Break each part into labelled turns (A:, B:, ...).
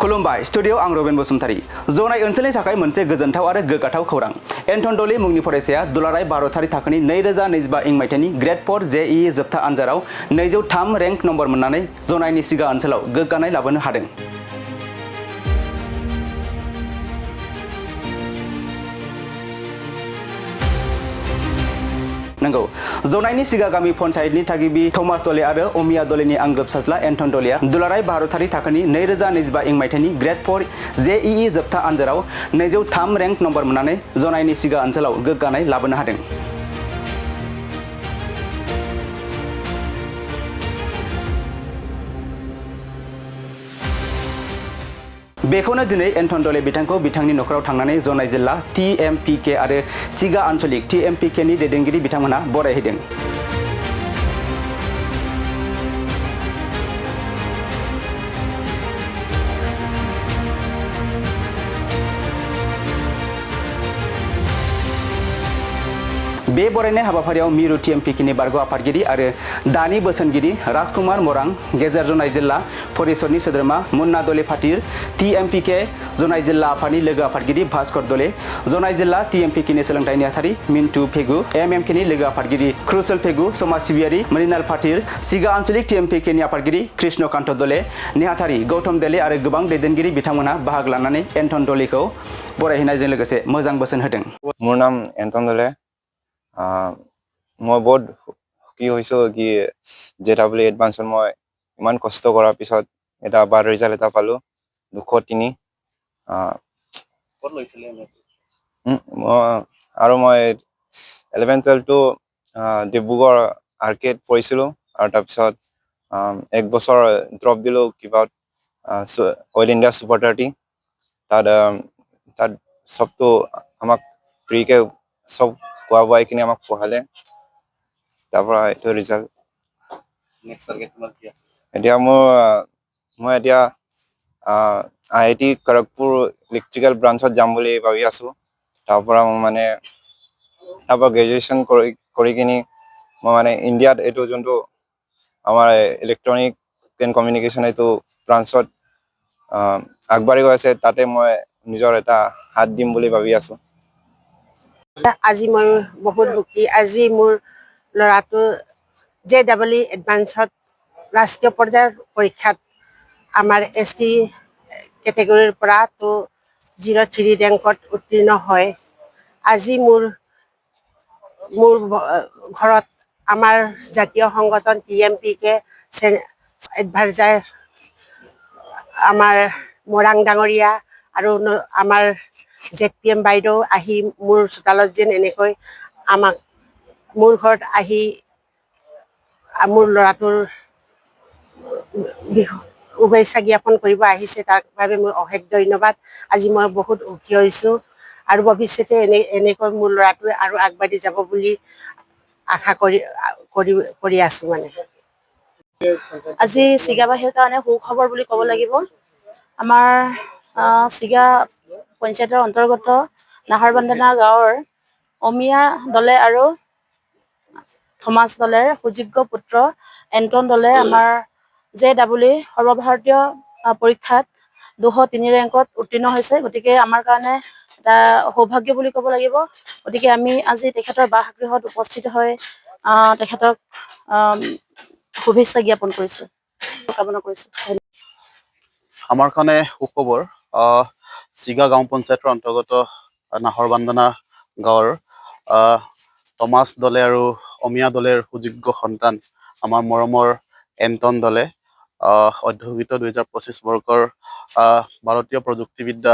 A: खुलुमबाय स्टुडियो आं रबिन बसुमतारी जनाय ओनसोलनि थाखाय मोनसे गोजोनथाव आरो गोग्गाथाव खौरां एन्टन डली मुंनि फरायसाया दुलाराय भारतारि थाखोनि 2025 इं मायथाइनि ग्रेड 4 जेईई जोबथा आनजादाव 203 रेंक नम्बर मोननानै जनायनि सिगा ओनसोलाव गोग्गानाय लाबोनो हादों। नंगौ जनायनि सिगा गामि पन्चायतनि थागिबि थमास डले आरो अमिया डलेनि आंगो फिसाज्ला एन्टन डलेया दुलाराय भारतारि थाखोनि 2025 इं मायथाइनि ग्रेड 4 जेईई जोबथा आनजादाव 203 रेंक नम्बर मोननानै जनायनि सिगा ओनसोलाव गोग्गानाय लाबोनो हादों। बेखौनो दिनै एन्टन डले बिथांखौ बिथांनि नखराव थांनानै जनाय जिल्ला टीएमपीके आरो सिगा आन्चलिक टीएमपीकेनि दैदेनगिरि बिथांमोना बरायहैदों। बे बरायनाय हाबाफारियाव मिरु टीएमपीकेनि बारग' आफादगिरि आरो दानि बोसोनगिरि राजकुमार मरां, गेजेर जनाय जिल्ला परिषदनि सोद्रोमा मुन्ना डले फातिर, टीएमपीके जनाय जिल्ला आफादनि लोगो आफादगिरि भास्कर डले, जनाय जिल्ला टीएमपीकेनि सोलोंथाइ नेहाथारि मिन्टु फेगु, एमएमकेनि लोगो आफादगिरि क्रुसेल फेगु, समाज सिबियारि मृणाल फातिर, सिगा आन्चलिक टीएमपीकेनि आफादगिरि कृष्णकान्त डले, नेहाथारि गौतम डले आरो गोबां दैदेनगिरि बिथांमोनहा बाहागो लानानै एन्टन डलेखौ बरायहैनायजों लोगोसे मोजां बोसोन होदों।
B: मोर नाम एन्टन डले। मैं बहुत सुखी হৈছো कि जेडब्ल्यू एडभान्सत मैं इमान कष्ट करार पिছত এটা বাৰ ৰিজাল্ট এটা পালো 203 আৰু মই 11 12 টো ডিব্ৰুগড় আৰ্কেড পঢ়িছিলো আৰু তাৰ পিছত এক বছৰ ড্ৰপ দিলো কিবা অল ইণ্ডিয়া সুপাৰ 30 তাত সবটো আমাক ফ্ৰীকে সব খোৱা বোৱাই কিনে আমাক পঢ়ালে তাৰপৰা এইটো ৰিজাল্ট নেক্সট টাৰ্গেট তোমাৰ কি আছে এতিয়া মই এতিয়া আইআইটি খড়গপুৰ ইলেক্ট্ৰিকেল ব্ৰাঞ্চত যাম বুলি ভাবি আছো তাৰপৰা মই মানে তাৰপৰা গ্ৰেজুৱেচন কৰি কিনি মই মানে ইণ্ডিয়াত এইটো যোনটো আমাৰ ইলেক্ট্ৰনিক এণ্ড কমিউনিকেশ্যন এইটো ব্ৰাঞ্চত আগবাঢ়ি গৈ আছে তাতে মই নিজৰ এটা হাত দিম বুলি ভাবি আছো।
C: আজি মই বহুত সুখী আজি মোৰ ল'ৰাটো JEE এডভান্সত ৰাষ্ট্ৰীয় পৰ্যায়ৰ পৰীক্ষাত আমাৰ ST কেটেগৰীৰ পৰা তো 03 ৰেংকত উত্তীৰ্ণ হয়। আজি মোৰ ঘৰত আমাৰ জাতীয় সংগঠন TMPK এডভাইজাৰ আমাৰ মৰাং ডাঙৰীয়া আৰু আমাৰ ZPM বাইদেউ আহি মোৰ চোতালত যেন এনেকৈ আমাক মোৰ ঘৰত আহি মোৰ ল'ৰাটোৰ শুভেচ্ছা জ্ঞাপন কৰিব আহিছে তাৰ বাবে মোৰ অশেষ ধন্যবাদ। আজি মই বহুত সুখী হৈছো আৰু ভৱিষ্যতে এনেকৈ মোৰ ল'ৰাটোৱে আৰু আগবাঢ়ি যাব বুলি আশা কৰি আছো মানে।
D: আজি চিগাবাসীৰ কাৰণে সুখবৰ বুলি ক'ব লাগিব। আমাৰ চিগা পঞ্চায়তৰ অন্তৰ্গত নাহৰবান্দানা গাঁৱৰ অমিয়া ডলে আৰু থমাস ডলেৰ সুযোগ্য পুত্ৰ এন্টন ডলে আমাৰ JEE সৰ্বভাৰতীয় পৰীক্ষাত 203 ৰেংকত উত্তীৰ্ণ হৈছে। গতিকে আমাৰ কাৰণে এটা সৌভাগ্য বুলি ক'ব লাগিব। গতিকে আমি আজি তেখেতৰ বাসগৃহত উপস্থিত হৈ তেখেতক শুভেচ্ছা জ্ঞাপন কৰিছো, কামনা কৰিছো।
E: আমাৰ কাৰণে সুখবৰ চিগা গাঁও পঞ্চায়তৰ অন্তৰ্গত নাহৰবান্দানা গাঁৱৰ থমাস ডলে আৰু অমিয়া ডলেৰ সুযোগ্য সন্তান আমাৰ মৰমৰ এন্টন ডলে অধ্যয়িত 2025 বৰ্ষৰ ভাৰতীয় প্ৰযুক্তিবিদ্যা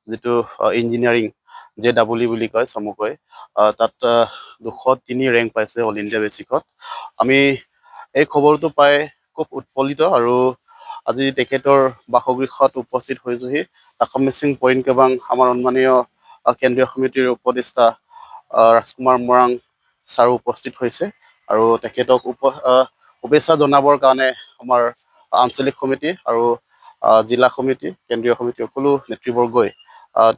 E: যিটো ইঞ্জিনিয়াৰিং JEE বুলি কয় চমুকৈ তাত 203 ৰেংক পাইছে অল ইণ্ডিয়া বেচিকত। আমি এই খবৰটো পাই খুব উৎফুল্লিত আৰু আজি তেখেতৰ বাসগৃহত উপস্থিত হৈছোহি। কাকম মিচিং পইণ্ট কেবাং আমাৰ সন্মানীয় কেন্দ্ৰীয় সমিতিৰ উপদেষ্টা ৰাজকুমাৰ মৰাং ছাৰো উপস্থিত হৈছে আৰু তেখেতক শুভেচ্ছা জনাবৰ কাৰণে আমাৰ আঞ্চলিক সমিতি আৰু জিলা সমিতি কেন্দ্ৰীয় সমিতি সকলো নেতৃবৰ্গই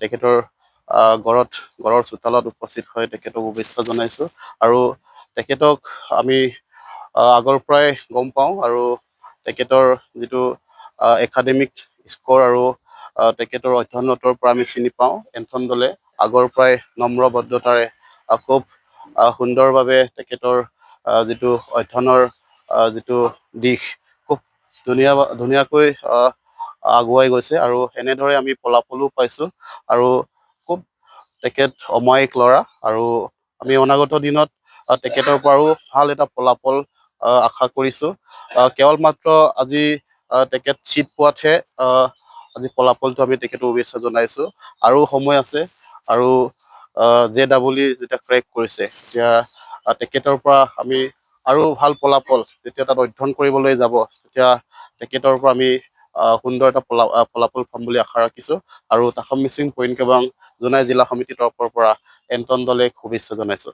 E: তেখেতৰ ঘৰৰ চোতালত উপস্থিত হৈ তেখেতক শুভেচ্ছা জনাইছো আৰু তেখেতক আমি আগৰ পৰাই গম পাওঁ আৰু তেখেতৰ যিটো একাডেমিক স্ক'ৰ আৰু তেখেতৰ অধ্যয়নতৰ পৰা আমি চিনি পাওঁ এণ্টন দলে আগৰ পৰাই নম্ৰ ভদ্ৰতাৰে খুব সুন্দৰভাৱে তেখেতৰ যিটো অধ্যয়নৰ যিটো দিশ খুব ধুনীয়াকৈ আগুৱাই গৈছে আৰু এনেদৰে আমি ফলাফলো পাইছোঁ আৰু খুব তেখেত অমায়িক ল'ৰা আৰু আমি অনাগত দিনত তেখেতৰ পৰাও ভাল এটা ফলাফল আশা কৰিছোঁ কেৱল মাত্ৰ আজি তেখেত ছিট পোৱাতহে আজি ফলাফলটো আমি তেখেতক শুভেচ্ছা জনাইছোঁ আৰু সময় আছে আৰু JEE যেতিয়া ক্ৰেক কৰিছে এতিয়া তেখেতৰ পৰা আমি আৰু ভাল ফলাফল যেতিয়া তাত অধ্যয়ন কৰিবলৈ যাব তেতিয়া তেখেতৰ পৰা আমি সুন্দৰ এটা ফলাফল পাম বুলি আশা ৰাখিছোঁ আৰু তাসম মিচিং পইণ্ট কেবাং জোনাই জিলা সমিতিৰ তৰফৰ পৰা এণ্টন দলে শুভেচ্ছা জনাইছোঁ।